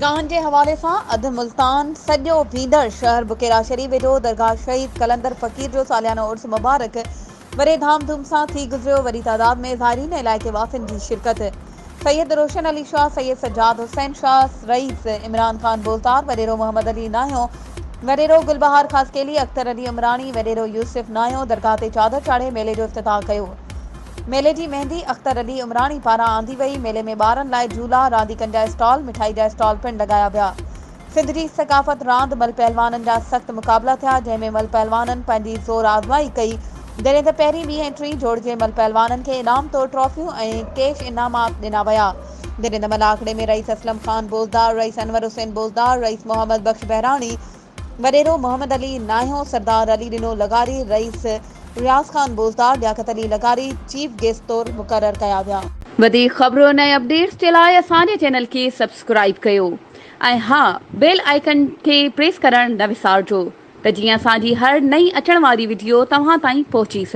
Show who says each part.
Speaker 1: निगाहनि जे हवाले सां अधु मुल्तान सॼो भींदड़ शहर बुकेरा शरीफ़ वेठो दरगाह शहीद कलंदर फ़कीर जो सालियानो उर्स मुबारक वॾे धाम-धूम सां थी गुज़रियो। वॾी तादाद में ज़ाइरीन इलाइक़े वासियुनि जी शिरकत। सैयद रोशन अली शाह, सैयद सज्जाद हुसैन शाह, रईस इमरान खान बोलतार, वॾेरो मोहम्मद अली नाहियो, वॾेरो गुलबहार खासकेली, अख्तर अली अमरानी, वॾेरो यूसुफ नाहियो दरगाह ते चादर चाढ़े मेले जो इफ़्तिताह कयो। मेले जी मेहंदी अख्तर अली उमरानी पारां आंदी वई। मेले में ॿारनि लाइ झूला, रांदीकनि जा स्टॉल, मिठाई जा स्टॉल पिणु लॻाया विया। सिंध जी सकाफ़त रांदि मल पहलवाननि जा सख़्त मुक़ाबला थिया, जंहिं में मल पहलवाननि पंहिंजी ज़ोर आज़माई कई। जॾहिं त पहिरीं, ॿीं ऐं टीं जोड़जे मल पहलवाननि खे इनाम तौरु ट्रॉफ़ियूं ऐं कैश इनामात ॾिना विया। जॾहिं त मल आखिड़े में रईस असलम ख़ान बोज़दार, रईस अनवर हुसैन बोज़दार, रईस मोहम्मद बख्श बहराणी, वॾेरो मोहम्मद अली नाहियो, सरदार अली ॾिनो लगारी, रईस रियाज़ खान बोज़दार, लियाकत अली लगारी चीफ गेस्ट तौरु मुक़रर कया विया।
Speaker 2: वधीक ख़बरुनि ऐं अपडेट्स जे लाइ असांजे चैनल खे सब्सक्राइब कयो ऐं हा, बेल आइकन खे प्रेस करणु न विसारिजो त जीअं असांजी हर नई अचण वारी वीडियो तव्हां ताईं पहुची सघे।